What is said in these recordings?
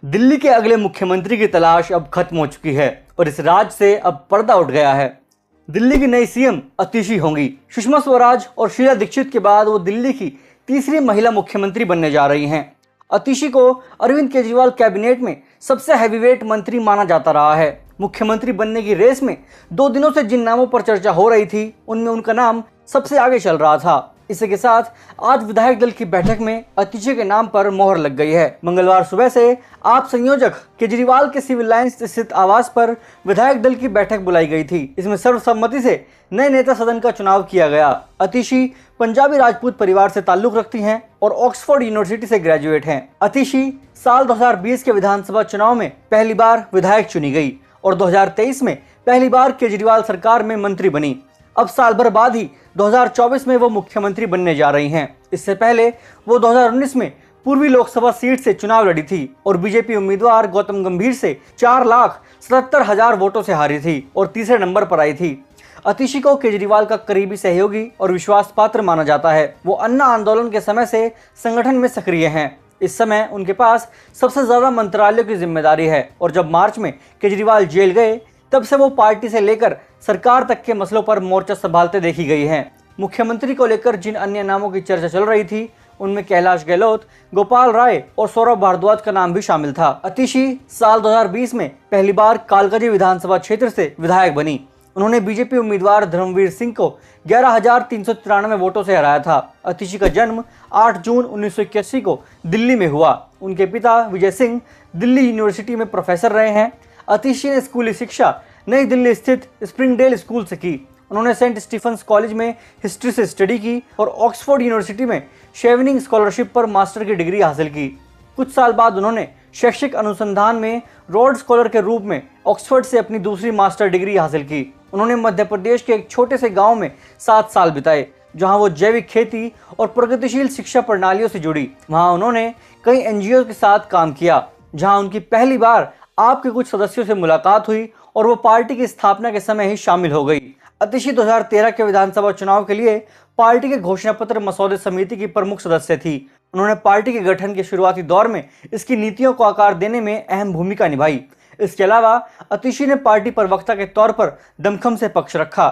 दिल्ली के अगले मुख्यमंत्री की तलाश अब खत्म हो चुकी है और इस राज से अब पर्दा उठ गया है। दिल्ली की नई सीएम अतिशी होंगी। सुषमा स्वराज और शीला दीक्षित के बाद वो दिल्ली की तीसरी महिला मुख्यमंत्री बनने जा रही हैं। अतिशी को अरविंद केजरीवाल कैबिनेट में सबसे हैवीवेट मंत्री माना जाता रहा है। मुख्यमंत्री बनने की रेस में 2 दिनों से जिन नामों पर चर्चा हो रही थी, उनमें उनका नाम सबसे आगे चल रहा था। इसी के साथ आज विधायक दल की बैठक में अतिशी के नाम पर मोहर लग गई है। मंगलवार सुबह से आप संयोजक केजरीवाल के सिविल लाइंस स्थित आवास पर विधायक दल की बैठक बुलाई गई थी। इसमें सर्वसम्मति से नए नेता सदन का चुनाव किया गया। अतिशी पंजाबी राजपूत परिवार से ताल्लुक रखती हैं और ऑक्सफोर्ड यूनिवर्सिटी से ग्रेजुएट हैं। अतिशी साल 2020 के विधानसभा चुनाव में पहली बार विधायक चुनी गई और 2023 में पहली बार केजरीवाल सरकार में मंत्री बनी। अब साल भर बाद ही 2024 में वो मुख्यमंत्री बनने जा रही हैं। इससे पहले वो 2019 में पूर्वी लोकसभा सीट से चुनाव लड़ी थी और बीजेपी उम्मीदवार गौतम गंभीर से 4,77,000 वोटों से हारी थी और तीसरे नंबर पर आई थी। अतिशी को केजरीवाल का करीबी सहयोगी और विश्वास पात्र माना जाता है। वो अन्ना आंदोलन के समय से संगठन में सक्रिय हैं। इस समय उनके पास सबसे ज्यादा मंत्रालयों की जिम्मेदारी है और जब मार्च में केजरीवाल जेल गए, तब से वो पार्टी से लेकर सरकार तक के मसलों पर मोर्चा संभालते देखी गई हैं। मुख्यमंत्री को लेकर जिन अन्य नामों की चर्चा चल रही थी, उनमें कैलाश गहलोत, गोपाल राय और सौरभ भारद्वाज का नाम भी शामिल था। अतिशी साल 2020 में पहली बार कालकाजी विधानसभा क्षेत्र से विधायक बनी। उन्होंने बीजेपी उम्मीदवार धर्मवीर सिंह को 11,393 वोटों से हराया था। अतिशी का जन्म 8 जून 1981 को दिल्ली में हुआ। उनके पिता विजय सिंह दिल्ली यूनिवर्सिटी में प्रोफेसर रहे हैं। अतिशी ने स्कूली शिक्षा नई दिल्ली स्थित स्प्रिंगडेल स्कूल से की। उन्होंने सेंट स्टीफेंस कॉलेज में हिस्ट्री से स्टडी की और ऑक्सफोर्ड यूनिवर्सिटी में शेवनिंग स्कॉलरशिप पर मास्टर की डिग्री हासिल की। कुछ साल बाद उन्होंने शैक्षिक अनुसंधान में रोड स्कॉलर के रूप में ऑक्सफोर्ड से अपनी दूसरी मास्टर डिग्री हासिल की। उन्होंने मध्य प्रदेश के एक छोटे से गांव में 7 साल बिताए, जहां वो जैविक खेती और प्रगतिशील शिक्षा प्रणालियों से जुड़ी। वहां उन्होंने कई एनजीओ के साथ काम किया, जहां उनकी पहली बार आपके कुछ सदस्यों से मुलाकात हुई और वो पार्टी की स्थापना के समय ही शामिल हो गई। अतिशी 2013 के विधानसभा चुनाव के लिए पार्टी के घोषणा पत्र मसौदे समिति की प्रमुख सदस्य थी। उन्होंने पार्टी के गठन के शुरुआती दौर में इसकी नीतियों को आकार देने में अहम भूमिका निभाई। इसके अलावा अतिशी ने पार्टी प्रवक्ता के तौर पर दमखम से पक्ष रखा।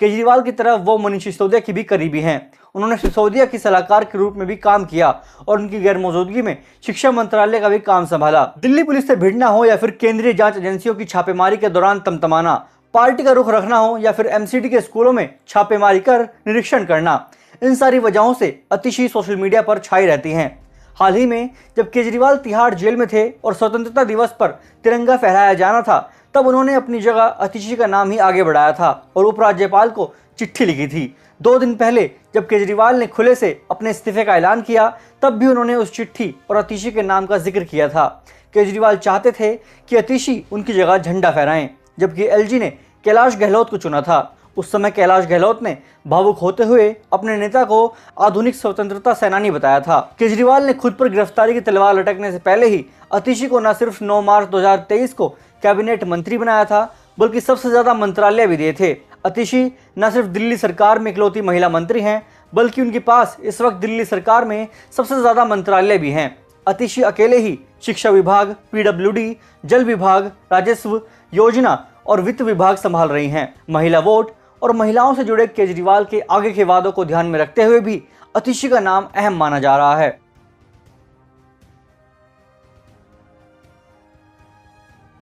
केजरीवाल की तरह वो मनीष सिसोदिया की भी करीबी हैं। उन्होंने सिसोदिया की सलाहकार के रूप में भी काम किया और उनकी गैर मौजूदगी में शिक्षा मंत्रालय का भी काम संभाला। दिल्ली पुलिस से भिड़ना हो या फिर केंद्रीय जांच एजेंसियों की छापेमारी के दौरान तमतमाना, पार्टी का रुख रखना हो या फिर एमसीडी के स्कूलों में छापेमारी कर निरीक्षण करना, इन सारी वजहों से अतिशी सोशल मीडिया पर छाई रहती हैं। हाल ही में जब केजरीवाल तिहाड़ जेल में थे और स्वतंत्रता दिवस पर तिरंगा फहराया जाना था, तब उन्होंने अपनी जगह अतिशी का नाम ही आगे बढ़ाया था और उपराज्यपाल को चिट्ठी लिखी थी। 2 दिन पहले जब केजरीवाल ने खुले से अपने इस्तीफे का ऐलान किया, तब भी उन्होंने उस चिट्ठी और अतिशी के नाम का जिक्र किया था। केजरीवाल चाहते थे कि अतिशी उनकी जगह झंडा फहराएं, जबकि एलजी ने कैलाश गहलोत को चुना था। उस समय कैलाश गहलोत ने भावुक होते हुए अपने नेता को आधुनिक स्वतंत्रता सेनानी बताया था। केजरीवाल ने खुद पर गिरफ्तारी की तलवार लटकने से पहले ही अतिशी को न सिर्फ 9 मार्च 2023 को कैबिनेट मंत्री बनाया था, बल्कि सबसे ज्यादा मंत्रालय भी दिए थे। अतिशी न सिर्फ दिल्ली सरकार में इकलौती महिला मंत्री हैं, बल्कि उनके पास इस वक्त दिल्ली सरकार में सबसे ज्यादा मंत्रालय भी हैं। अतिशी अकेले ही शिक्षा विभाग, पीडब्ल्यूडी, जल विभाग, राजस्व, योजना और वित्त विभाग संभाल रही हैं। महिला वोट और महिलाओं से जुड़े केजरीवाल के आगे के वादों को ध्यान में रखते हुए भी अतिशी का नाम अहम माना जा रहा है।